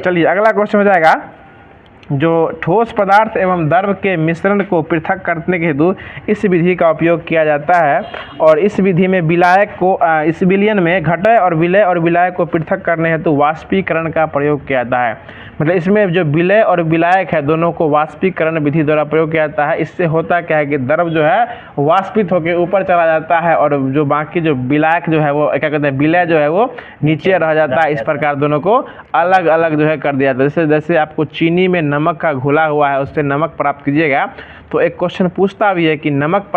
चलिए अगला क्वेश्चन हो जाएगा, जो ठोस पदार्थ एवं द्रव के मिश्रण को पृथक करने के हेतु इस विधि का उपयोग किया जाता है, और इस विधि में विलायक को इस विलयन में घटय और विलय और विलायक को पृथक करने हेतु वाष्पीकरण का प्रयोग किया जाता है। मतलब इसमें जो विलय और विलायक है दोनों को वाष्पीकरण विधि द्वारा प्रयोग किया जाता है। इससे होता क्या है कि द्रव जो है वाष्पित होकर ऊपर चला जाता है और जो बाकी जो विलायक जो है वो क्या कहते हैं, विलय जो है वो नीचे रह जाता है। इस प्रकार दोनों को अलग अलग जो है कर दिया जाता है। जैसे आपको चीनी में नमक का घुला हुआ है, उससे नमक प्राप्त कीजिएगा, तो एक क्वेश्चन पूछता भी है कि नमक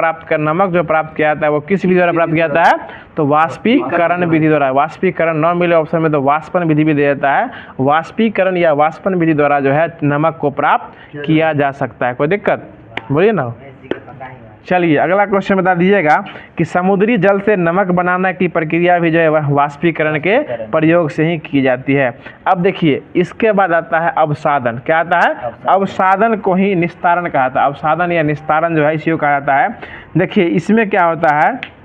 जो प्राप्त किया जाता है वो किस विधि द्वारा प्राप्त किया जाता है, तो वाष्पीकरण विधि द्वारा। वाष्पीकरण न मिले ऑप्शन में तो वाष्पन विधि भी दे देता है। वाष्पीकरण या वाष्पन विधि द्वारा जो है नमक को प्राप्त किया जा सकता है। कोई दिक्कत? बोलिए ना। चलिए अगला क्वेश्चन बता दीजिएगा कि समुद्री जल से नमक बनाने की प्रक्रिया भी जो है वह वाष्पीकरण के प्रयोग से ही की जाती है। अब देखिए इसके बाद आता है अवसादन। क्या आता है? अवसादन को ही निस्तारण कहा जाता है। अवसादन या निस्तारण जो है इसी को कहा जाता है। देखिए इसमें क्या होता है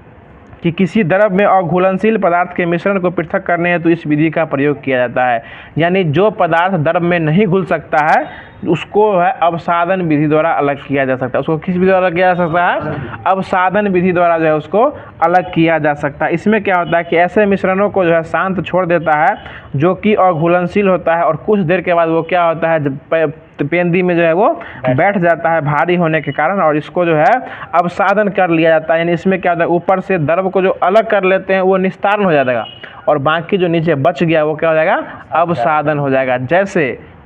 कि किसी द्रव में अघुलनशील पदार्थ के मिश्रण को पृथक करने हेतु इस विधि का प्रयोग किया जाता है। यानी जो पदार्थ द्रव में नहीं घुल सकता है उसको है अवसादन विधि द्वारा अलग किया जा सकता है। उसको किस विधि द्वारा किया जा सकता है? अवसादन विधि द्वारा जो है उसको अलग किया जा सकता है। इसमें क्या होता है कि ऐसे मिश्रणों को जो है शांत छोड़ देता है जो कि अघुलनशील होता है, और कुछ देर के बाद वो क्या होता है जब पेंदी में जो है वो बैठ जाता है भारी होने के कारण, और इसको जो है अवसादन कर लिया जाता है। यानी इसमें क्या होता है, ऊपर से द्रव को जो अलग कर लेते हैं वो निस्तारण हो जाएगा, और बाकी जो नीचे बच गया वो क्या हो जाएगा? अवसादन हो जाएगा।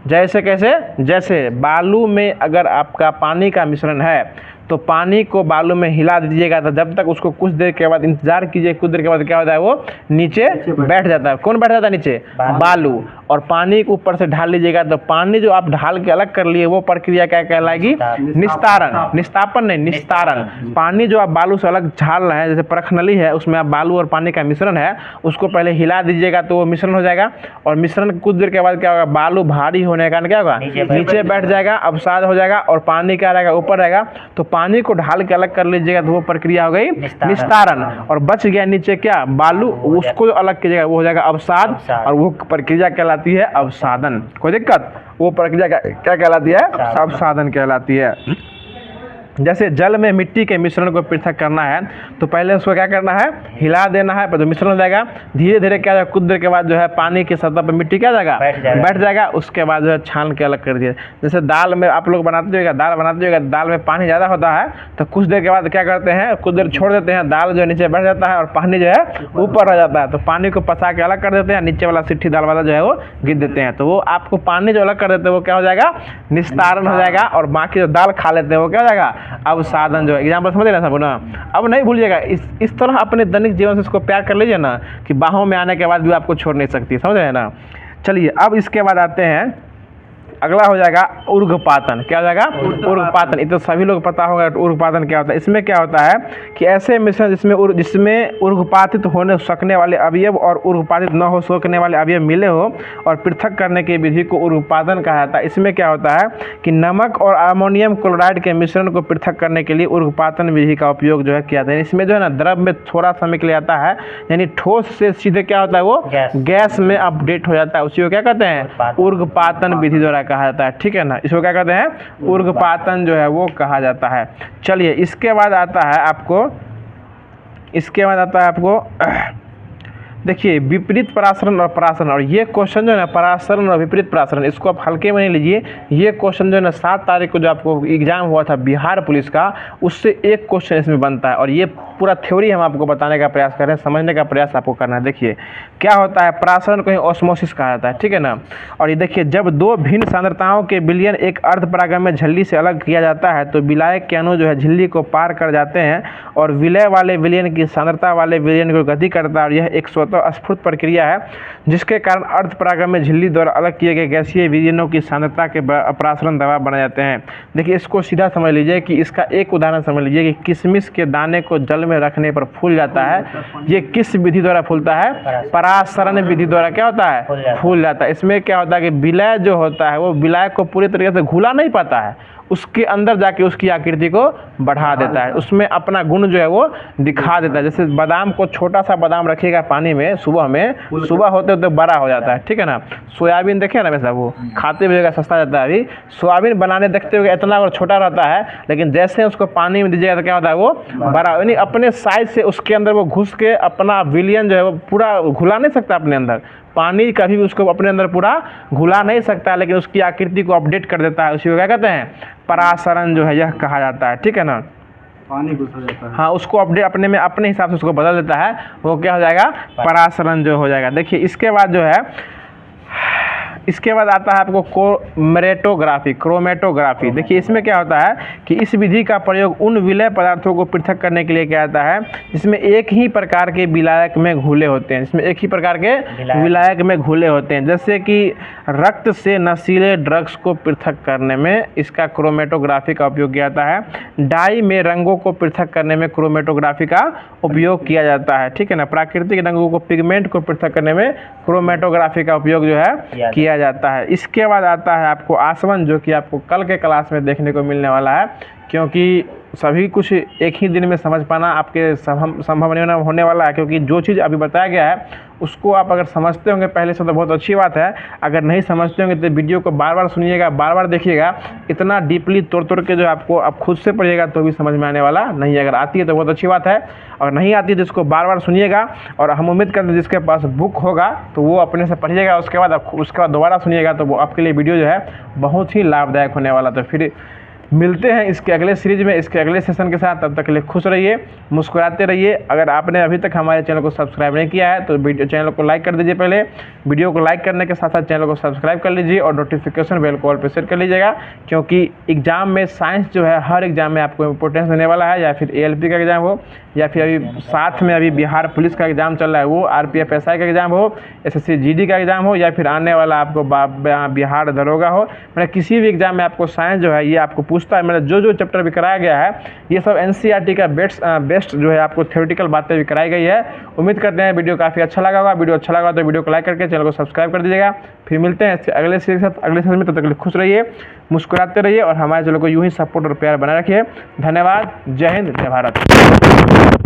जैसे कैसे? जैसे बालू में अगर आपका पानी का मिश्रण है तो पानी को बालू में हिला दीजिएगा, तो जब तक उसको कुछ देर के बाद इंतजार कीजिए, कुछ देर के बाद क्या होता है, वो नीचे बैठ जाता है। कौन बैठ जाता है नीचे? बालू। और पानी को ऊपर से ढाल लीजिएगा, तो पानी जो आप ढाल के अलग कर लिए वो प्रक्रिया क्या कहलाएगी? निस्तारण। निस्तापन नहीं, निस्तारण। पानी जो आप बालू से अलग ढाल रहे हैं, जैसे परखनली है, उसमें आप बालू और पानी का मिश्रण है, उसको पहले हिला दीजिएगा तो वो मिश्रण हो जाएगा। और मिश्रण कुछ देर के बाद क्या होगा, बालू भारी होने के कारण क्या होगा, नीचे बैठ जाएगा, अवसाद हो जाएगा, और पानी क्या रहेगा, ऊपर रहेगा। तो पानी को ढाल के अलग कर लीजिएगा, तो वो प्रक्रिया हो गई निस्तारण। और बच गया नीचे क्या, बालू, उसको अलग कीजिएगा, वो हो जाएगा अवसाद, और वो प्रक्रिया कहलाती है अवसादन। कोई दिक्कत? वो प्रक्रिया क्या कहलाती है? अवसादन कहलाती है। जैसे जल में मिट्टी के मिश्रण को पृथक करना है, तो पहले उसको क्या करना है, हिला देना है, तो मिश्रण हो जाएगा। धीरे धीरे क्या कुछ देर के बाद जो है पानी की सतह पर मिट्टी क्या जाएगा, बैठ जाएगा। उसके बाद जो है छान के अलग कर दिए। जैसे दाल में आप लोग बनाते होगा, दाल बनाते होगा, दाल में पानी ज़्यादा होता है, तो कुछ देर के बाद क्या करते हैं, कुछ देर छोड़ देते हैं, दाल जो है नीचे बैठ जाता है और पानी जो है ऊपर रह जाता है। तो पानी को पचा के अलग कर देते हैं, नीचे वाला सिट्ठी दाल वाला जो है वो गिर देते हैं। तो वो आपको पानी जो अलग कर देते हैं वो क्या हो जाएगा, निस्तारण हो जाएगा। और बाकी जो दाल खा लेते हैं वो क्या हो जाएगा, अवसादन। जो एग्जाम्पल समझ लेना सब ना, अब नहीं भूलिएगा। इस तरह अपने दैनिक जीवन से इसको प्यार कर लीजिए ना, कि बाहों में आने के बाद भी आपको छोड़ नहीं सकती, समझ रहे ना। चलिए अब इसके बाद आते हैं, अगला हो जाएगा ऊर्ध्वपातन। क्या हो जाएगा? ऊर्ध्वपातन। ये तो सभी लोग पता होगा ऊर्ध्वपातन क्या होता है। इसमें क्या होता है कि ऐसे मिश्रण जिसमें ऊर्ध्वपातित होने सकने वाले अवयव और ऊर्ध्वपातित न हो सकने वाले अवयव मिले हो और पृथक करने की विधि को ऊर्ध्वपातन कहा जाता है। इसमें क्या होता है कि नमक और अमोनियम क्लोराइड के मिश्रण को पृथक करने के लिए ऊर्ध्वपातन विधि का उपयोग जो है किया जाता है। इसमें जो है ना द्रव में थोड़ा समय के लिए आता है, यानी ठोस से सीधे क्या होता है, वो गैस में अपडेट हो जाता है। उसी को क्या कहते हैं, ऊर्ध्वपातन विधि द्वारा कहा जाता है। ठीक है ना, इसको क्या कहते हैं, ऊर्ध्वपातन जो है वो कहा जाता है। चलिए इसके बाद आता है आपको देखिए विपरीत परासरण और परासरण। और ये क्वेश्चन जो है ना, परासरण और विपरीत परासरण, इसको आप हल्के में नहीं लीजिए। ये क्वेश्चन जो है ना 7 तारीख को जो आपको एग्जाम हुआ था बिहार पुलिस का, उससे एक क्वेश्चन इसमें बनता है। और ये पूरा थ्योरी हम आपको बताने का प्रयास कर रहे हैं, समझने का प्रयास आपको करना है। देखिए क्या होता है, परासरण को ऑस्मोसिस कहा जाता है। ठीक है ना। और ये देखिए जब दो भिन्न सांद्रताओं के विलयन एक अर्धपरागम्य झिल्ली से अलग किया जाता है, तो विलायक के अणु जो है झिल्ली को पार कर जाते हैं और विलय वाले विलयन की सांद्रता वाले विलयन को गति करता है। और यह एक स्वतः स्फुट प्रक्रिया है, जिसके कारण अर्धपरागम्य झिल्ली द्वारा अलग किए गए गैसीय विलयनों की सांद्रता के अपरासरण दबाव बना जाते हैं। देखिए इसको सीधा समझ लीजिए कि इसका एक उदाहरण समझ लीजिए कि किशमिश के दाने को जल में रखने पर फूल जाता है। ये किस विधि द्वारा फूलता है, परासरण विधि द्वारा क्या होता है, फूल जाता है। इसमें क्या होता है कि विलय जो होता है वो विलायक को पूरी तरीके से घुला नहीं पाता है, उसके अंदर जाके उसकी आकृति को बढ़ा देता है, उसमें अपना गुण जो है वो दिखा देता है। जैसे बादाम को, छोटा सा बादाम रखिएगा पानी में, सुबह होते होते बड़ा हो जाता है। ठीक है ना। सोयाबीन देखे ना वैसा, वो खाते हुए सस्ता जाता है। अभी सोयाबीन बनाने देखते हुए इतना और छोटा रहता है, लेकिन जैसे उसको पानी में दीजिएगा तो क्या होता है, वो बड़ा, यानी अपने साइज से उसके अंदर वो घुस के अपना विलयन जो है वो पूरा घुला नहीं सकता अपने अंदर। पानी कभी भी उसको अपने अंदर पूरा घुला नहीं सकता, लेकिन उसकी आकृति को अपडेट कर देता है। उसी को क्या कहते हैं, परासरण जो है यह कहा जाता है। ठीक है ना। पानी घुस जाता है, हाँ, उसको अपडेट अपने हिसाब से उसको बदल देता है, वो क्या हो जाएगा, परासरण जो हो जाएगा। देखिए इसके बाद जो है, इसके बाद आता है आपको क्रोमेटोग्राफी। देखिए इसमें क्या होता है कि इस विधि का प्रयोग उन विलय पदार्थों को पृथक करने के लिए किया जाता है जिसमें एक ही प्रकार के विलायक में घुले होते हैं, जैसे कि रक्त से नशीले ड्रग्स को पृथक करने में इसका क्रोमेटोग्राफी का उपयोग किया जाता है। डाई में रंगों को पृथक करने में क्रोमेटोग्राफी का उपयोग किया जाता है। ठीक है ना। प्राकृतिक रंगों को, पिगमेंट को पृथक करने में क्रोमेटोग्राफी का उपयोग जो है किया जाता है। इसके बाद आता है आपको आसवन, जो कि आपको कल के क्लास में देखने को मिलने वाला है, क्योंकि सभी कुछ एक ही दिन में समझ पाना आपके संभव नहीं होने वाला है। क्योंकि जो चीज़ अभी बताया गया है उसको आप अगर समझते होंगे पहले से तो बहुत अच्छी बात है, अगर नहीं समझते होंगे तो वीडियो को बार बार सुनिएगा, बार बार देखिएगा। इतना डीपली तोड़ के जो आपको आप खुद से पढ़िएगा तो भी समझ में आने वाला नहीं है। अगर आती है तो बहुत अच्छी बात है, और नहीं आती है तो इसको बार बार सुनिएगा। और हम उम्मीद करते हैं जिसके पास बुक होगा तो वो अपने से पढ़िएगा, उसके बाद दोबारा सुनिएगा, तो वो आपके लिए वीडियो जो है बहुत ही लाभदायक होने वाला। तो फिर मिलते हैं इसके अगले सीरीज में, इसके अगले सेशन के साथ। तब तक के लिए खुश रहिए, मुस्कुराते रहिए। अगर आपने अभी तक हमारे चैनल को सब्सक्राइब नहीं किया है तो चैनल को लाइक कर दीजिए। पहले वीडियो को लाइक करने के साथ साथ चैनल को सब्सक्राइब कर लीजिए और नोटिफिकेशन बेल को ऑल पे सेट कर लीजिएगा, क्योंकि एग्जाम में साइंस जो है हर एग्जाम में आपको इंपॉर्टेंस देने वाला है। या फिर ALP का एग्जाम हो, या फिर अभी साथ में अभी बिहार पुलिस का एग्जाम चल रहा है वो, RPF SI का एग्जाम हो, SSC GD का एग्जाम हो, या फिर आने वाला आपको बिहार दरोगा हो, मतलब किसी भी एग्जाम में आपको साइंस जो है ये आपको पूछता है। मतलब जो चैप्टर भी कराया गया है ये सब NCERT का बेस्ट जो है आपको थ्योरेटिकल बातें भी कराई गई है। उम्मीद करते हैं वीडियो काफ़ी अच्छा लगा होगा। वीडियो अच्छा लगा तो वीडियो को लाइक करके चैनल को सब्सक्राइब कर दीजिएगा। फिर मिलते हैं इसके अगले सीरीज के साथ अगले सीरीज में। तब तक के लिए खुश रहिए, मुस्कुराते रहिए और हमारे चैनल को यूं ही सपोर्ट और प्यार बनाए रखिए। धन्यवाद। जय हिंद, जय भारत।